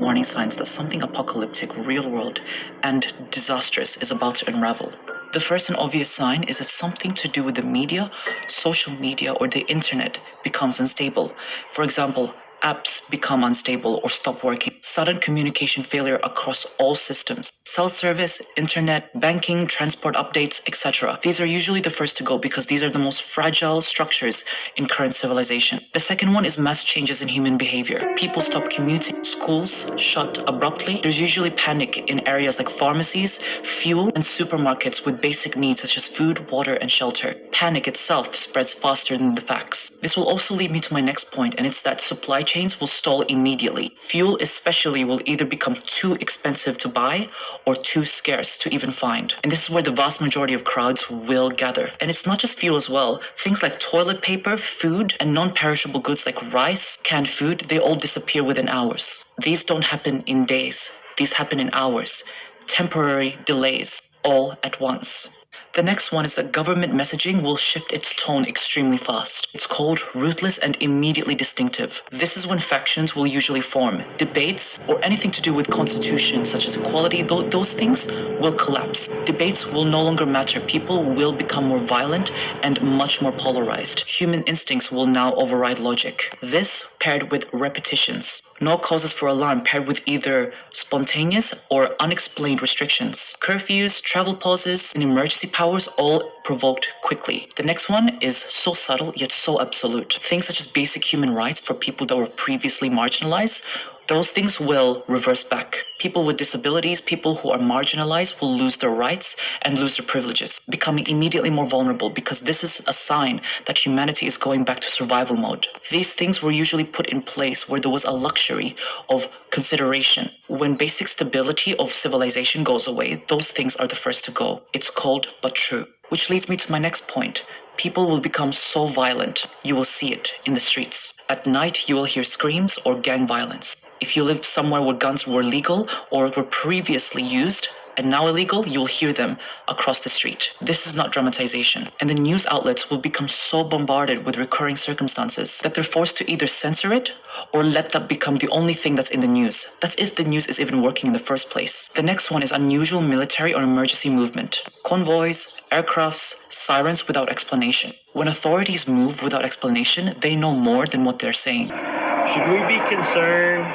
warning signs that something apocalyptic, real-world, and disastrous is about to unravel. The first and obvious sign is if something to do with the media, social media, or the internet becomes unstable. For example, apps become unstable or stop working. Sudden communication failure across all systems. Cell service, internet, banking, transport updates, etc. These are usually the first to go because these are the most fragile structures in current civilization. The second one is mass changes in human behavior. People stop commuting, schools shut abruptly. There's usually panic in areas like pharmacies, fuel, and supermarkets with basic needs such as food, water, and shelter. Panic itself spreads faster than the facts. This will also lead me to my next point, and it's that supply chains will stall immediately. Fuel especially will either become too expensive to buy or too scarce to even find. And this is where the vast majority of crowds will gather. And it's not just fuel as well. Things like toilet paper, food, and non-perishable goods like rice, canned food, they all disappear within hours. These don't happen in days. These happen in hours. Temporary delays, all at once. The next one is that government messaging will shift its tone extremely fast. It's called ruthless and immediately distinctive. This is when factions will usually form. Debates or anything to do with constitution, such as equality, those things will collapse. Debates will no longer matter. People will become more violent and much more polarized. Human instincts will now override logic. This paired with repetitions. No causes for alarm paired with either spontaneous or unexplained restrictions. Curfews, travel pauses, and emergency powers all provoked quickly. The next one is so subtle yet so absolute. Things such as basic human rights for people that were previously marginalized, those things will reverse back. People with disabilities, people who are marginalized will lose their rights and lose their privileges, becoming immediately more vulnerable because this is a sign that humanity is going back to survival mode. These things were usually put in place where there was a luxury of consideration. When basic stability of civilization goes away, those things are the first to go. It's cold but true. Which leads me to my next point. People will become so violent, you will see it in the streets. At night, you will hear screams or gang violence. If you live somewhere where guns were legal or were previously used and now illegal, you'll hear them across the street. This is not dramatization. And the news outlets will become so bombarded with recurring circumstances that they're forced to either censor it or let that become the only thing that's in the news. That's if the news is even working in the first place. The next one is unusual military or emergency movement. Convoys, aircrafts, sirens without explanation. When authorities move without explanation, they know more than what they're saying. Should we be concerned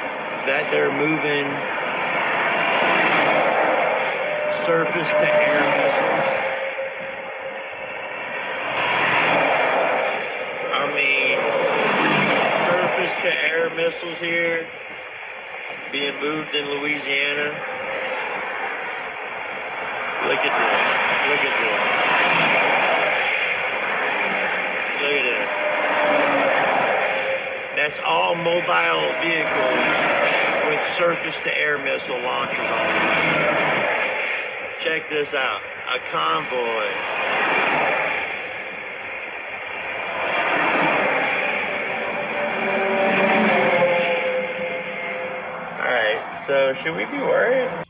that they're moving surface to air missiles? I mean, surface to air missiles here being moved in Louisiana. Look at this. Look at this. Look at this. That's all mobile vehicles with surface to air missile launchers on them. Check this out, a convoy. All right, so should we be worried?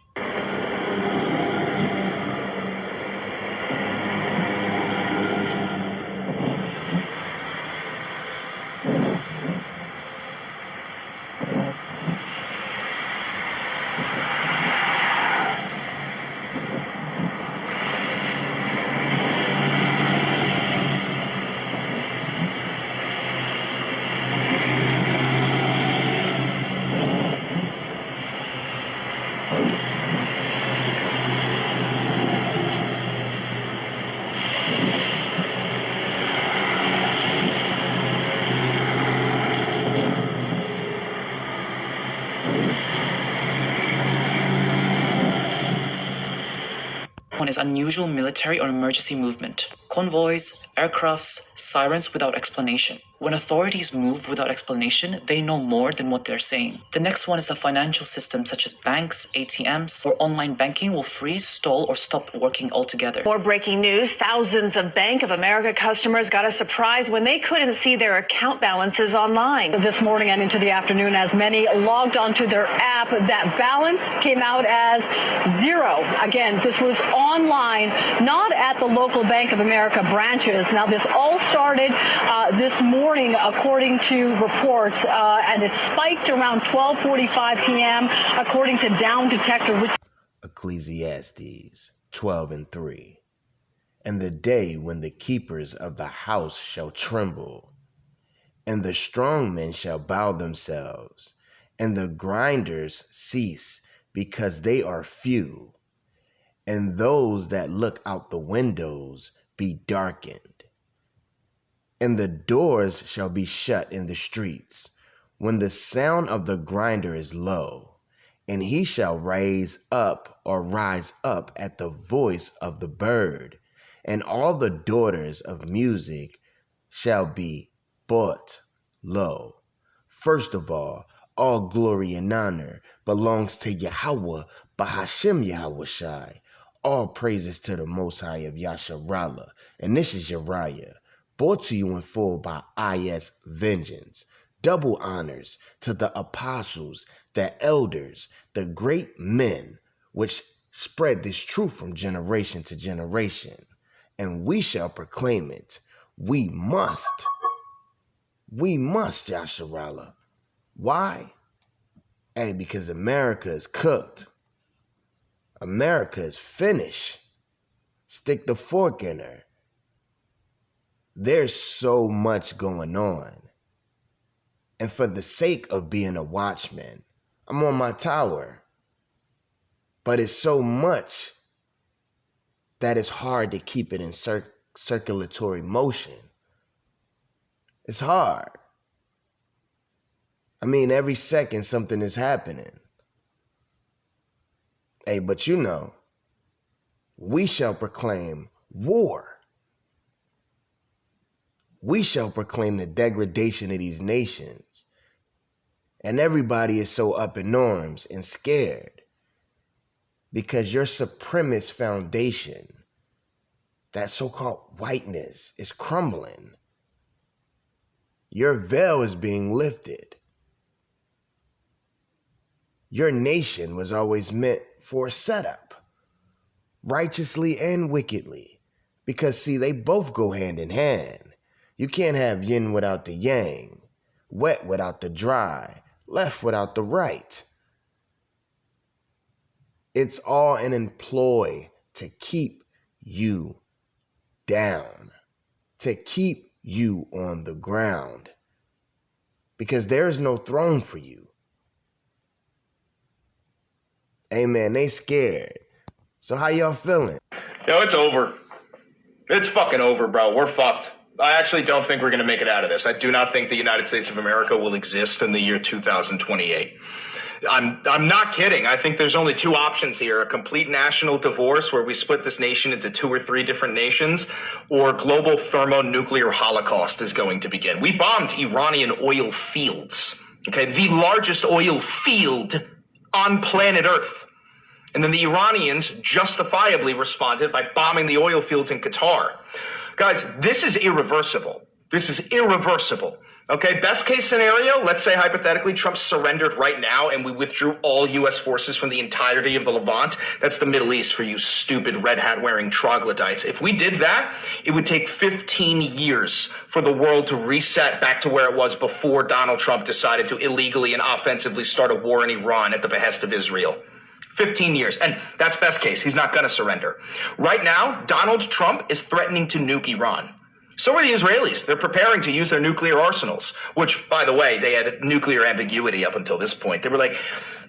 One is unusual military or emergency movement. Convoys, aircrafts, sirens without explanation. When authorities move without explanation, they know more than what they're saying. The next one is a financial system such as banks, ATMs, or online banking will freeze, stall, or stop working altogether. More breaking news. Thousands of Bank of America customers got a surprise when they couldn't see their account balances online. This morning and into the afternoon, as many logged onto their app, that balance came out as zero. Again, this was online, not at the local Bank of America America branches. Now, this all started this morning, according to reports, and it spiked around 12:45 p.m., according to Down Detector. Ecclesiastes 12:3. And the day when the keepers of the house shall tremble, and the strong men shall bow themselves, and the grinders cease, because they are few, and those that look out the windows be darkened. And the doors shall be shut in the streets, when the sound of the grinder is low, and he shall rise up at the voice of the bird, and all the daughters of music shall be brought low. First of all glory and honor belongs to Yahweh, Bahashem Yahweh Shai. All praises to the Most High of Yasharallah. And this is Uriah, brought to you in full by IS Vengeance. Double honors to the apostles, the elders, the great men, which spread this truth from generation to generation. And we shall proclaim it. We must, Yasharallah. Why? Hey, because America is cooked. America is finished. Stick the fork in her. There's so much going on. And for the sake of being a watchman, I'm on my tower. But it's so much that it's hard to keep it in circulatory motion. It's hard. I mean, every second something is happening. Hey, but you know, we shall proclaim war. We shall proclaim the degradation of these nations. And everybody is so up in arms and scared because your supremacist foundation, that so-called whiteness, is crumbling. Your veil is being lifted. Your nation was always meant for a setup, righteously and wickedly, because see, they both go hand in hand. You can't have yin without the yang, wet without the dry, left without the right. It's all an employ to keep you down, to keep you on the ground, because there's no throne for you. Amen. They scared. So how y'all feeling? Yo, it's over. It's fucking over, bro. We're fucked. I actually don't think we're going to make it out of this. I do not think the United States of America will exist in the year 2028. I'm not kidding. I think there's only two options here: a complete national divorce where we split this nation into 2 or 3 different nations, or global thermonuclear holocaust is going to begin. We bombed Iranian oil fields, okay, the largest oil field on planet Earth. And then the Iranians justifiably responded by bombing the oil fields in Qatar. Guys, this is irreversible. This is irreversible. Okay, best case scenario, let's say hypothetically Trump surrendered right now and we withdrew all U.S. forces from the entirety of the Levant. That's the Middle East for you stupid red hat wearing troglodytes. If we did that, it would take 15 years for the world to reset back to where it was before Donald Trump decided to illegally and offensively start a war in Iran at the behest of Israel. 15 years. And that's best case. He's not going to surrender. Right now, Donald Trump is threatening to nuke Iran. So are the Israelis. They're preparing to use their nuclear arsenals, which, by the way, they had nuclear ambiguity up until this point. They were like,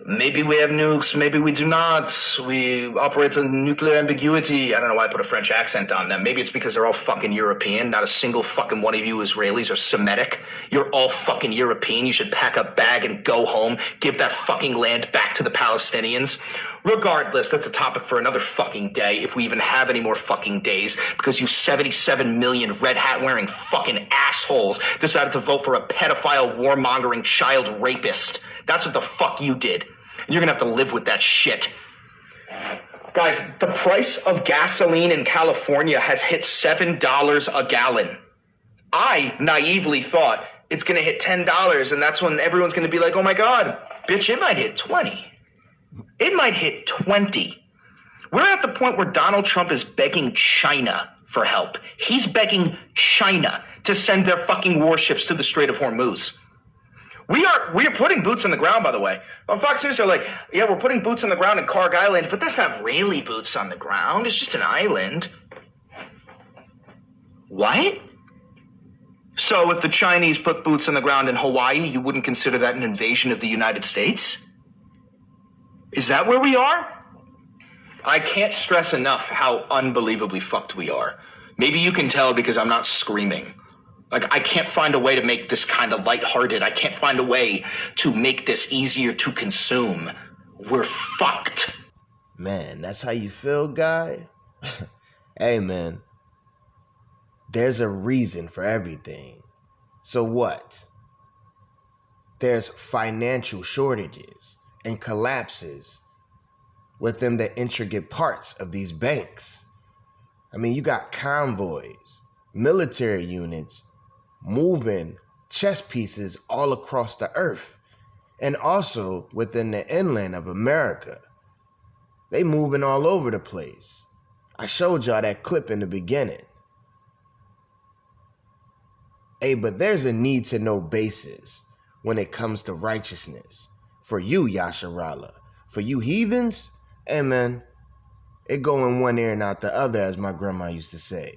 maybe we have nukes, maybe we do not. We operate on nuclear ambiguity. I don't know why I put a French accent on them. Maybe it's because they're all fucking European. Not a single fucking one of you Israelis are Semitic. You're all fucking European. You should pack a bag and go home. Give that fucking land back to the Palestinians. Regardless, that's a topic for another fucking day, if we even have any more fucking days, because you 77 million red hat wearing fucking assholes decided to vote for a pedophile, warmongering child rapist. That's what the fuck you did. And you're gonna have to live with that shit. Guys, the price of gasoline in California has hit $7 a gallon. I naively thought it's gonna hit $10, and that's when everyone's gonna be like, oh my God, bitch, it might hit 20. It might hit 20. We're at the point where Donald Trump is begging China for help. He's begging China to send their fucking warships to the Strait of Hormuz. We are putting boots on the ground, by the way. On Fox News, they're like, yeah, we're putting boots on the ground in Karg Island, but that's not really boots on the ground. It's just an island. What? So if the Chinese put boots on the ground in Hawaii, you wouldn't consider that an invasion of the United States? Is that where we are? I can't stress enough how unbelievably fucked we are. Maybe you can tell because I'm not screaming. Like, I can't find a way to make this kind of lighthearted. I can't find a way to make this easier to consume. We're fucked. Man, that's how you feel, guy? Hey, man. There's a reason for everything. So what? There's financial shortages and collapses within the intricate parts of these banks. I mean, you got convoys, military units, moving chess pieces all across the earth, and also within the inland of America. They moving all over the place. I showed y'all that clip in the beginning. Hey, but there's a need to know basis when it comes to righteousness. For you, Yasharala. For you heathens, hey man, it go in one ear and out the other, as my grandma used to say.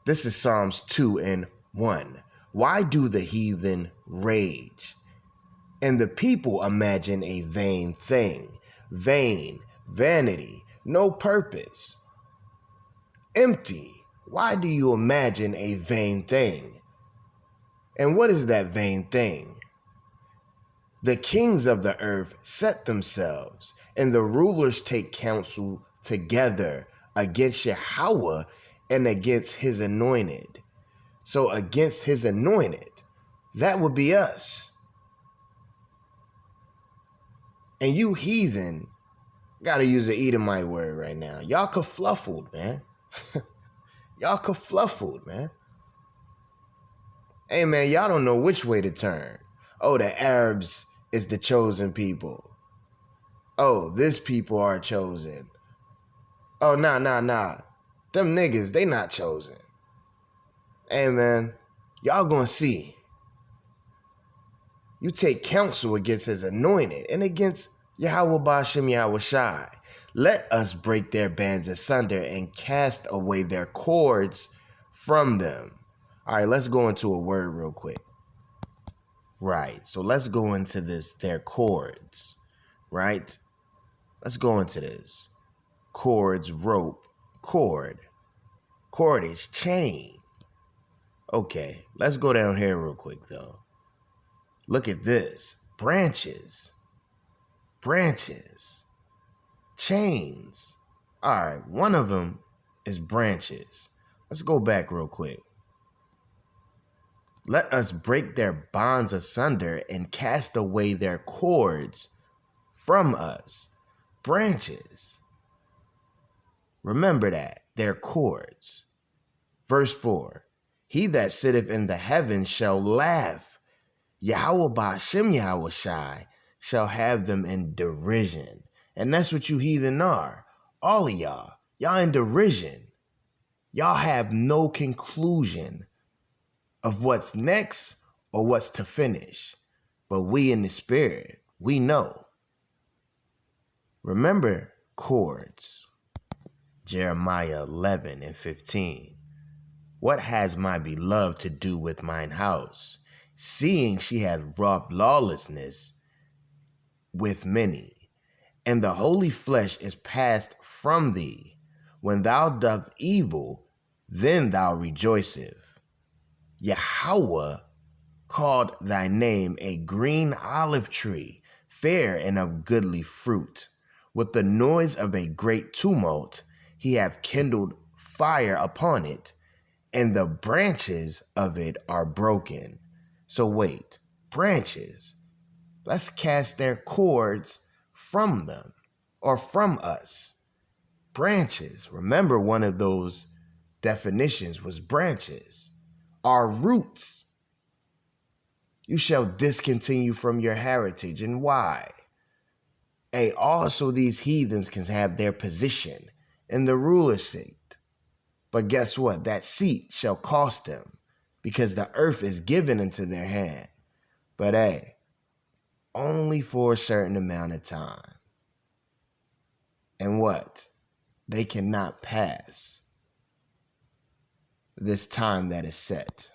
This is Psalms 2:1. Why do the heathen rage? And the people imagine a vain thing. Vain, vanity, no purpose. Empty. Why do you imagine a vain thing? And what is that vain thing? The kings of the earth set themselves, and the rulers take counsel together against Yahweh and against his anointed. So against his anointed, that would be us. And you heathen, gotta use an Edomite word right now. Y'all kerfluffled, man. Y'all kerfluffled, man. Hey, man, y'all don't know which way to turn. Oh, the Arabs is the chosen people. Oh, this people are chosen. Oh, nah. Them niggas, they not chosen. Hey, man, y'all gonna see. You take counsel against his anointed and against Yahweh Ba'ashem Yahweh Shai. Let us break their bands asunder and cast away their cords from them. All right, let's go into a word real quick. Right, so let's go into this, their cords, right? Let's go into this. Cords, rope, cord. Cordage, chain. Okay, let's go down here real quick, though. Look at this. Branches. Branches. Chains. All right, one of them is branches. Let's go back real quick. Let us break their bonds asunder and cast away their cords from us. Branches. Remember that, their cords. Verse 4. He that sitteth in the heavens shall laugh. Yahweh Ba'ashem Yahweh Shai shall have them in derision. And that's what you heathen are. All of y'all. Y'all in derision. Y'all have no conclusion of what's next or what's to finish. But we in the spirit, we know. Remember cords. Jeremiah 11:15. What has my beloved to do with mine house, seeing she had wrought lawlessness with many, and the holy flesh is passed from thee? When thou doth evil, then thou rejoiceth. Yahweh called thy name a green olive tree, fair and of goodly fruit. With the noise of a great tumult, he hath kindled fire upon it, and the branches of it are broken. So wait, branches. Let's cast their cords from them, or from us. Branches. Remember, one of those definitions was branches. Our roots. You shall discontinue from your heritage. And why? Hey, also these heathens can have their position in the ruler's seat. But guess what? That seat shall cost them, because the earth is given into their hand. But hey, only for a certain amount of time. And what? They cannot pass this time that is set.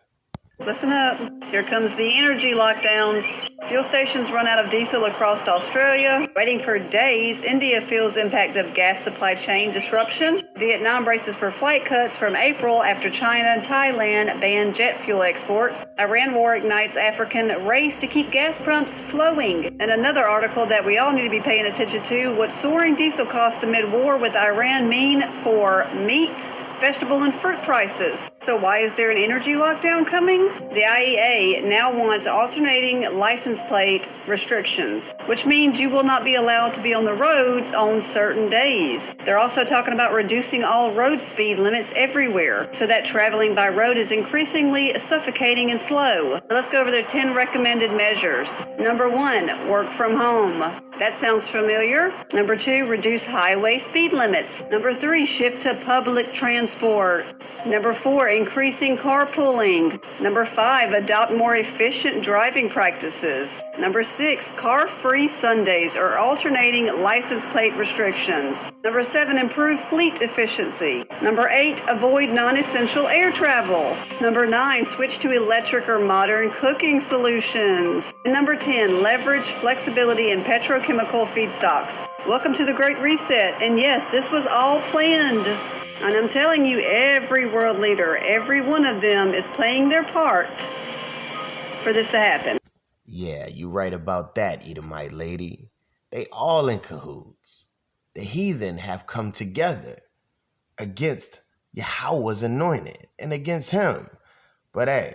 Listen up. Here comes the energy lockdowns. Fuel stations run out of diesel across Australia. Waiting for days, India feels impact of gas supply chain disruption. Vietnam braces for flight cuts from April after China and Thailand ban jet fuel exports. Iran war ignites African race to keep gas pumps flowing. And another article that we all need to be paying attention to, what soaring diesel costs amid war with Iran mean for meat, vegetable and fruit prices. So why is there an energy lockdown coming? The IEA now wants alternating license plate restrictions, which means you will not be allowed to be on the roads on certain days. They're also talking about reducing all road speed limits everywhere so that traveling by road is increasingly suffocating and slow. Let's go over their 10 recommended measures. Number 1, work from home. That sounds familiar. Number 2, reduce highway speed limits. Number 3, shift to public transport. Number 4, increasing carpooling. Number 5, adopt more efficient driving practices. Number 6, car-free Sundays or alternating license plate restrictions. Number 7, improve fleet efficiency. Number 8, avoid non-essential air travel. Number 9, switch to electric or modern cooking solutions. And number 10, leverage flexibility in petrochemical feedstocks. Welcome to the Great Reset. And yes, this was all planned. And I'm telling you, every world leader, every one of them is playing their part for this to happen. Yeah, you right about that, Edomite lady. They all in cahoots. The heathen have come together against Yahweh's anointed and against him. But hey,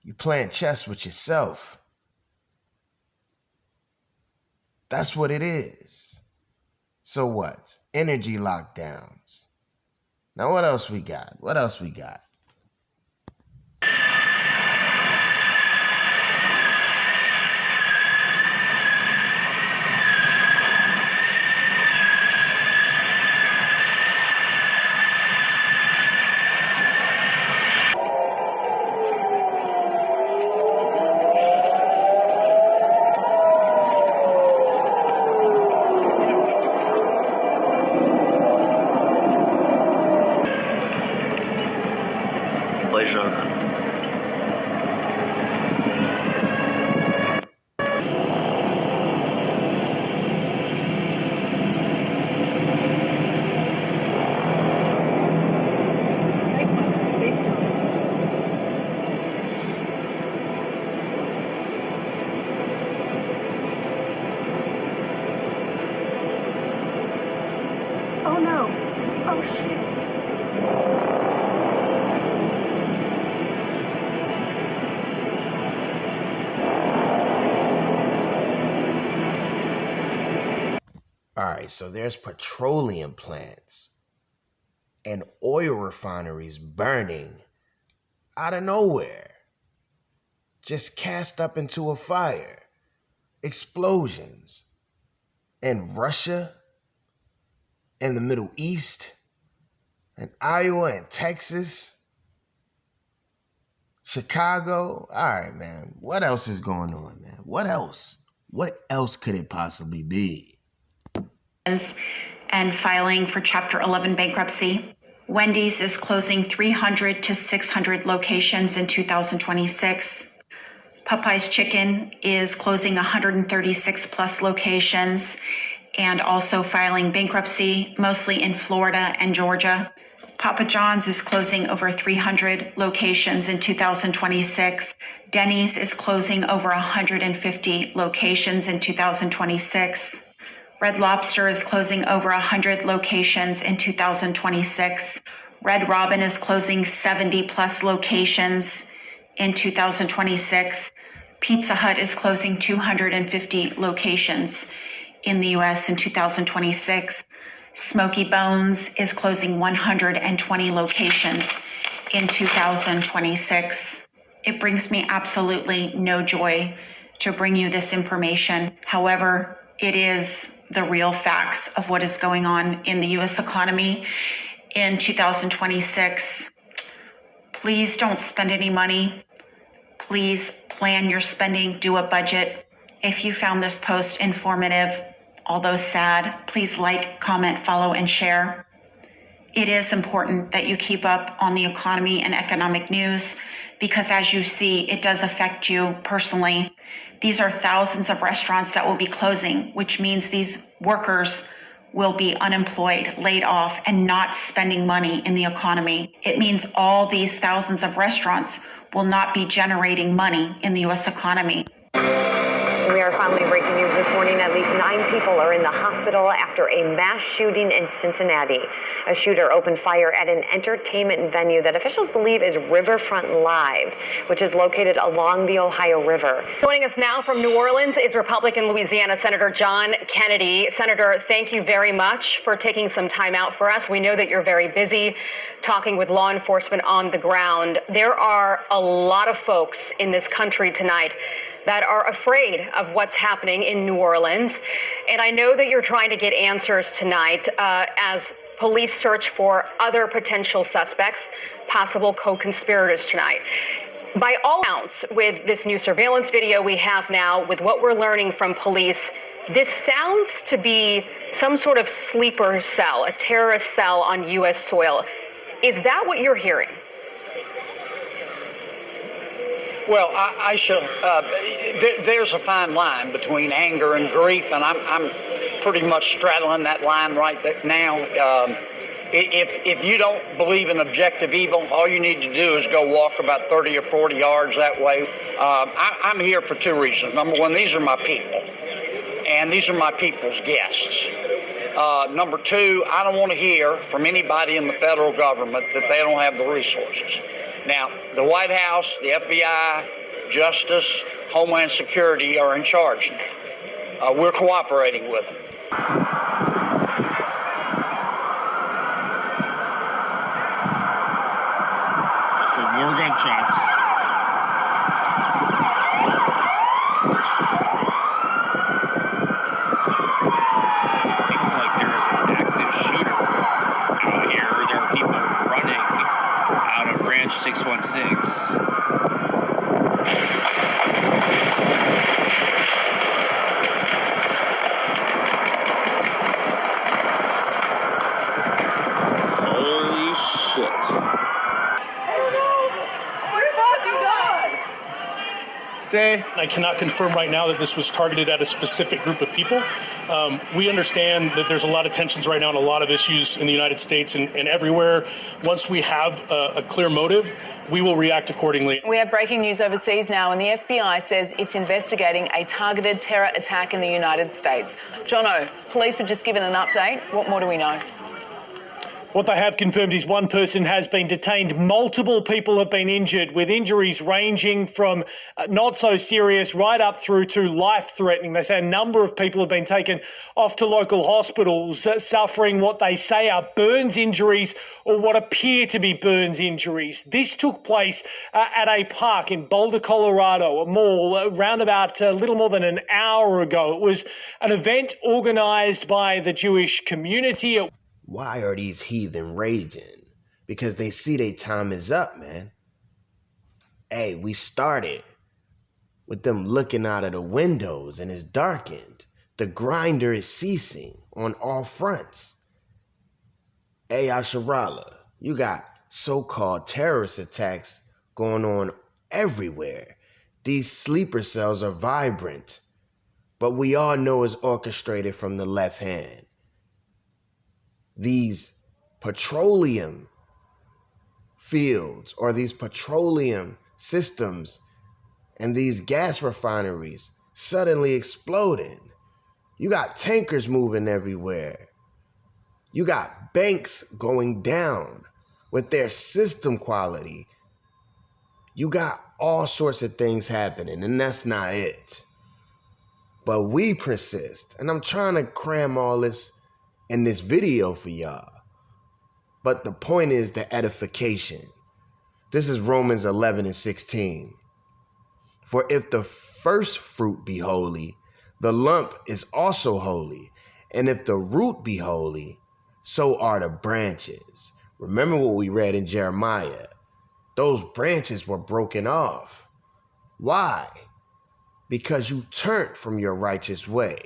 you playing chess with yourself. That's what it is. So what? Energy lockdowns. Now what else we got? What else we got? Oh no. Oh shit. All right, so there's petroleum plants and oil refineries burning out of nowhere, just cast up into a fire, explosions in Russia, in the Middle East, in Iowa and Texas, Chicago. All right, man, what else is going on, man? What else? What else could it possibly be? And filing for Chapter 11 bankruptcy. Wendy's is closing 300 to 600 locations in 2026. Popeye's Chicken is closing 136 plus locations and also filing bankruptcy, mostly in Florida and Georgia. Papa John's is closing over 300 locations in 2026. Denny's is closing over 150 locations in 2026. Red Lobster is closing over 100 locations in 2026. Red Robin is closing 70 plus locations in 2026. Pizza Hut is closing 250 locations in the US in 2026. Smoky Bones is closing 120 locations in 2026. It brings me absolutely no joy to bring you this information. However, it is the real facts of what is going on in the US economy. in 2026. Please don't spend any money. Please plan your spending, do a budget. If you found this post informative, although sad, please like, comment, follow, and share. It is important that you keep up on the economy and economic news because, as you see, it does affect you personally. These are thousands of restaurants that will be closing, which means these workers will be unemployed, laid off, and not spending money in the economy. It means all these thousands of restaurants will not be generating money in the U.S. economy. We are finally breaking news this morning. At least 9 people are in the hospital after a mass shooting in Cincinnati. A shooter opened fire at an entertainment venue that officials believe is Riverfront Live, which is located along the Ohio River. Joining us now from New Orleans is Republican Louisiana Senator John Kennedy. Senator, thank you very much for taking some time out for us. We know that you're very busy talking with law enforcement on the ground. There are a lot of folks in this country tonight that are afraid of what's happening in New Orleans. And I know that you're trying to get answers tonight as police search for other potential suspects, possible co-conspirators tonight. By all accounts, with this new surveillance video we have now, with what we're learning from police, this sounds to be some sort of sleeper cell, a terrorist cell on U.S. soil. Is that what you're hearing? Well, there's a fine line between anger and grief, and I'm pretty much straddling that line right now. If you don't believe in objective evil, all you need to do is go walk about 30 or 40 yards that way. I'm here for 2 reasons. Number one, these are my people, and these are my people's guests. Number 2, I don't want to hear from anybody in the federal government that they don't have the resources. Now, the White House, the FBI, Justice, Homeland Security are in charge now. We're cooperating with them. Just for more gunshots. Seems like there is an active shooter out here. There are people running out of Ranch 616. Holy shit. I cannot confirm right now that this was targeted at a specific group of people. We understand that there's a lot of tensions right now on a lot of issues in the United States and everywhere. Once we have a clear motive, we will react accordingly. We have breaking news overseas now, and the FBI says it's investigating a targeted terror attack in the United States. Jono, police have just given an update. What more do we know? What they have confirmed is 1 person has been detained. Multiple people have been injured, with injuries ranging from not so serious right up through to life-threatening. They say a number of people have been taken off to local hospitals, suffering what they say are burns injuries or what appear to be burns injuries. This took place at a park in Boulder, Colorado, a mall, around about a little more than an hour ago. It was an event organised by the Jewish community. Why are these heathen raging? Because they see their time is up, man. Hey, we started with them looking out of the windows and it's darkened. The grinder is ceasing on all fronts. Hey, Asharala, you got so-called terrorist attacks going on everywhere. These sleeper cells are vibrant, but we all know it's orchestrated from the left hand. These petroleum fields or these petroleum systems and these gas refineries suddenly exploding. You got tankers moving everywhere. You got banks going down with their system quality. You got all sorts of things happening, and that's not it. But we persist, and I'm trying to cram all this in this video for y'all. But the point is the edification. This is Romans 11:16. For if the first fruit be holy, the lump is also holy. And if the root be holy, so are the branches. Remember what we read in Jeremiah. Those branches were broken off. Why? Because you turned from your righteous way.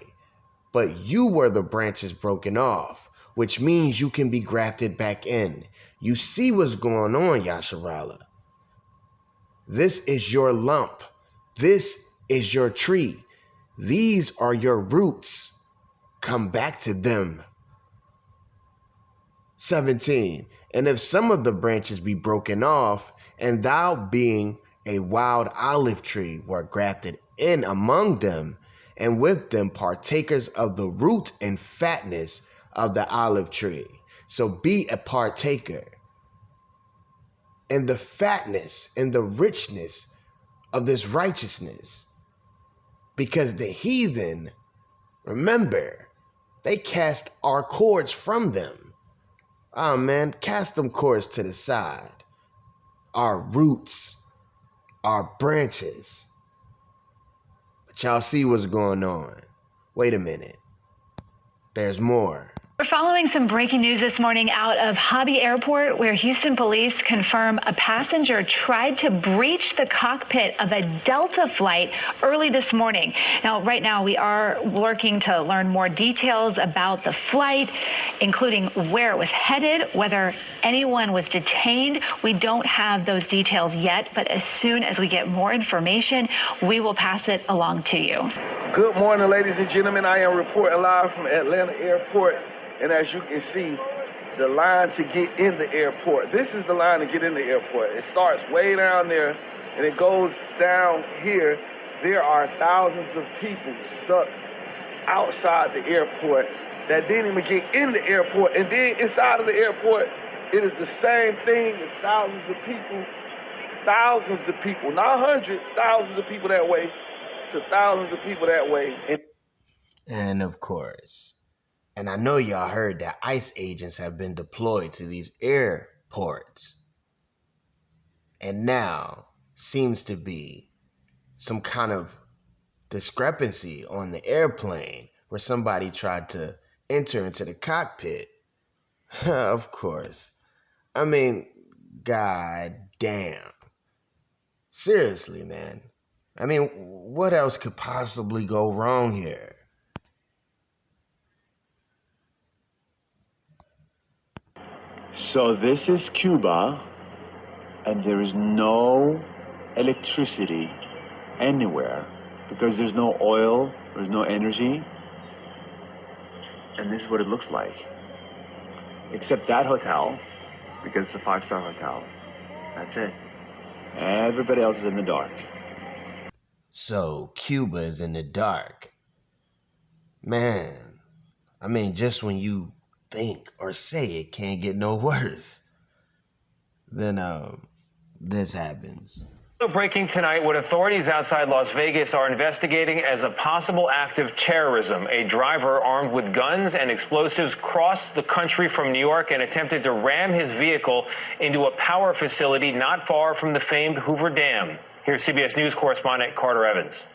But you were the branches broken off, which means you can be grafted back in. You see what's going on, Yasharala. This is your lump. This is your tree. These are your roots. Come back to them. 17. And if some of the branches be broken off, and thou being a wild olive tree were grafted in among them, and with them partakers of the root and fatness of the olive tree. So be a partaker in the fatness and the richness of this righteousness. Because the heathen, remember, they cast our cords from them. Oh man, cast them cords to the side. Our roots, our branches. But y'all see what's going on. Wait a minute. There's more. We're following some breaking news this morning out of Hobby Airport, where Houston police confirm a passenger tried to breach the cockpit of a Delta flight early this morning. Now, right now, we are working to learn more details about the flight, including where it was headed, whether anyone was detained. We don't have those details yet, but as soon as we get more information, we will pass it along to you. Good morning, ladies and gentlemen. I am reporting live from Atlanta Airport. And as you can see, the line to get in the airport. This is the line to get in the airport. It starts way down there, and it goes down here. There are thousands of people stuck outside the airport that didn't even get in the airport. And then inside of the airport, it is the same thing as thousands of people, not hundreds, thousands of people that way to thousands of people that way. And of course, and I know y'all heard that ICE agents have been deployed to these airports. And now seems to be some kind of discrepancy on the airplane where somebody tried to enter into the cockpit. Of course. I mean, god damn. Seriously, man. I mean, what else could possibly go wrong here? So this is Cuba, and there is no electricity anywhere because there's no oil, there's no energy, and this is what it looks like. Except that hotel, because it's a 5-star hotel. That's it. Everybody else is in the dark. So Cuba is in the dark. Man, I mean, just when you think or say it can't get no worse, then this happens. Breaking tonight, what authorities outside Las Vegas are investigating as a possible act of terrorism. A driver armed with guns and explosives crossed the country from New York and attempted to ram his vehicle into a power facility not far from the famed Hoover Dam. Here's CBS News correspondent Carter Evans.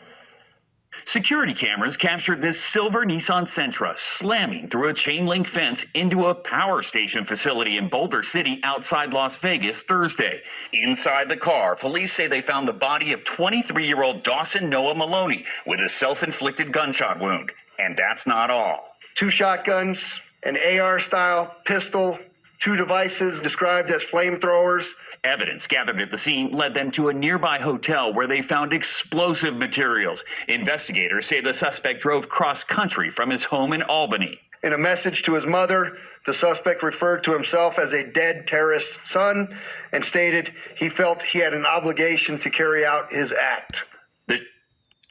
Security cameras captured this silver Nissan Sentra slamming through a chain-link fence into a power station facility in Boulder City outside Las Vegas Thursday. Inside the car, police say they found the body of 23-year-old Dawson Noah Maloney with a self-inflicted gunshot wound. And that's not all. 2 shotguns, an AR-style pistol, 2 devices described as flamethrowers. Evidence gathered at the scene led them to a nearby hotel where they found explosive materials. Investigators say the suspect drove cross-country from his home in Albany. In a message to his mother, the suspect referred to himself as a dead terrorist son and stated he felt he had an obligation to carry out his act.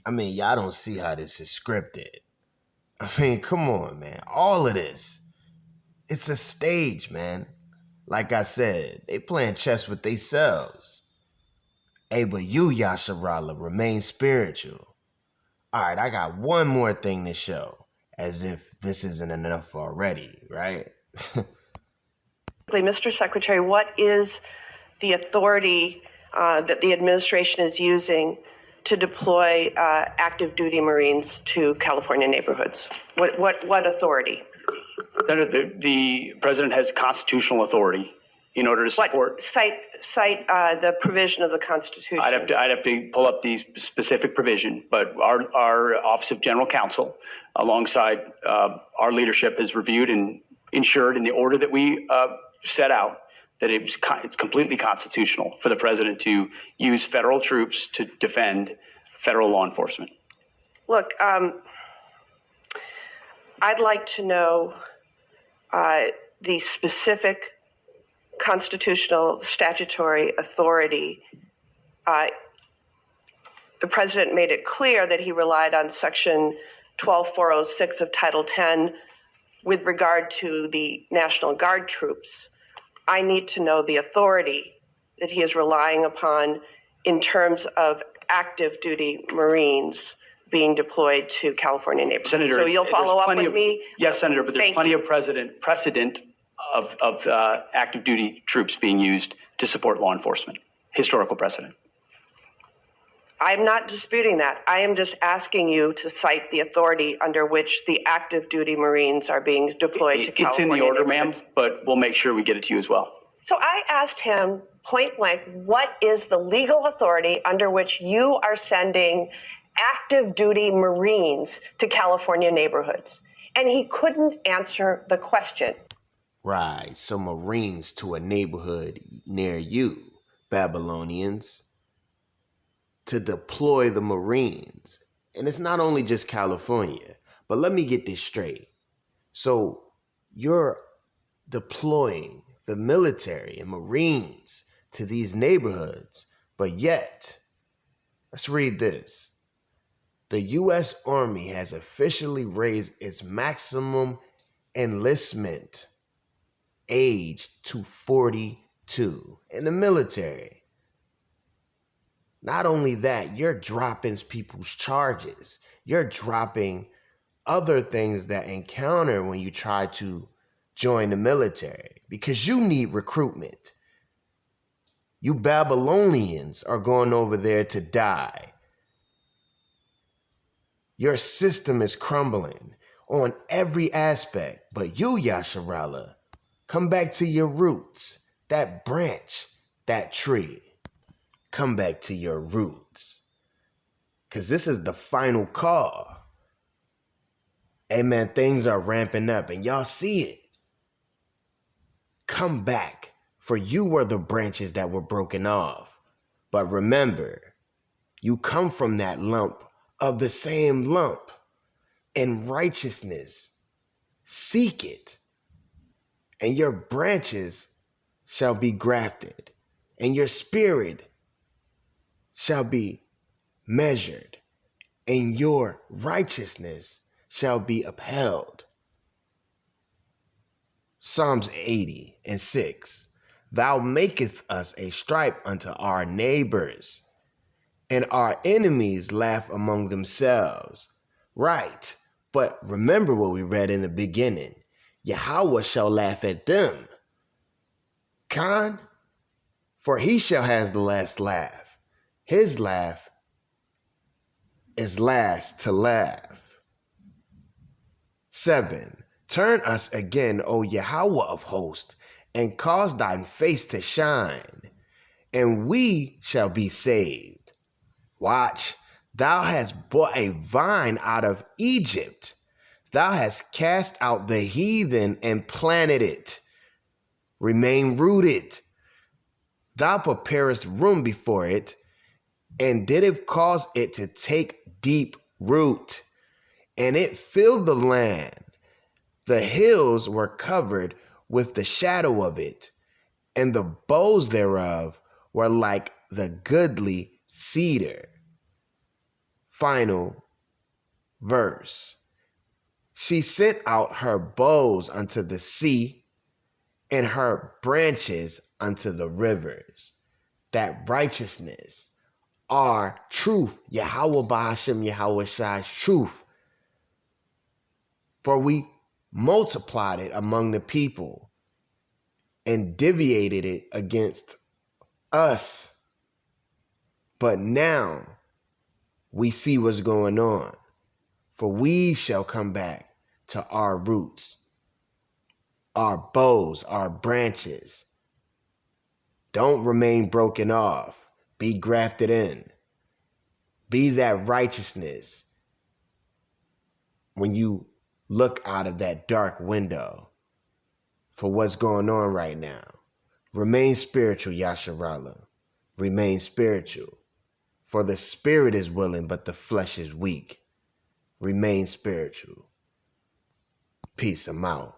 I mean, y'all don't see how this is scripted. I mean, come on, man. All of this, it's a stage, man. Like I said, they playing chess with themselves. Hey, but you, Yasharala, remain spiritual. All right, I got one more thing to show, as if this isn't enough already, right? Mr. Secretary, what is the authority that the administration is using to deploy active duty Marines to California neighborhoods? What authority? Senator, the president has constitutional authority in order to support. Cite the provision of the Constitution. I'd have to pull up the specific provision, but our Office of General Counsel, alongside our leadership, has reviewed and ensured in the order that we set out that it's completely constitutional for the president to use federal troops to defend federal law enforcement. Look, I'd like to know the specific constitutional statutory authority. The president made it clear that he relied on Section 12406 of Title 10 with regard to the National Guard troops. I need to know the authority that he is relying upon in terms of active duty Marines being deployed to California neighborhoods. Senator, so you'll follow up with me? Yes, Senator, but there's plenty of precedent of active duty troops being used to support law enforcement. Historical precedent. I'm not disputing that. I am just asking you to cite the authority under which the active duty Marines are being deployed to California. It's in the order, ma'am, but we'll make sure we get it to you as well. So I asked him point blank, what is the legal authority under which you are sending active duty Marines to California neighborhoods? And he couldn't answer the question. Right, so Marines to a neighborhood near you, Babylonians, to deploy the Marines. And it's not only just California, but let me get this straight. So you're deploying the military and Marines to these neighborhoods, but yet, let's read this. The U.S. Army has officially raised its maximum enlistment age to 42 in the military. Not only that, you're dropping people's charges. You're dropping other things that encounter when you try to join the military because you need recruitment. You Babylonians are going over there to die. Your system is crumbling on every aspect, but you, Yasharallah, come back to your roots, that branch, that tree. Come back to your roots. Because this is the final call. Amen. Things are ramping up and y'all see it. Come back, for you were the branches that were broken off. But remember, you come from that lump of the same lump. In righteousness, seek it. And your branches shall be grafted. And your spirit shall be measured, and your righteousness shall be upheld. Psalms 80:6. Thou makest us a stripe unto our neighbors, and our enemies laugh among themselves. Right, but remember what we read in the beginning. Yahweh shall laugh at them. Khan, for he shall have the last laugh. His laugh is last to laugh. 7. Turn us again, O Yahweh of hosts, and cause thine face to shine, and we shall be saved. Watch, thou hast brought a vine out of Egypt. Thou hast cast out the heathen and planted it. Remain rooted. Thou preparest room before it, and didst cause it to take deep root, and it filled the land. The hills were covered with the shadow of it, and the boughs thereof were like the goodly cedar. Final verse. She sent out her boughs unto the sea, and her branches unto the rivers. That righteousness, our truth, Yahweh Ba'ashem Yahweh Shai's truth. For we multiplied it among the people and deviated it against us. But now we see what's going on. For we shall come back to our roots, our boughs, our branches, Don't remain broken off. Be grafted in. Be that righteousness when you look out of that dark window for what's going on right now. Remain spiritual, Yasharala. Remain spiritual. For the spirit is willing, but the flesh is weak. Remain spiritual. Peace. I'm out.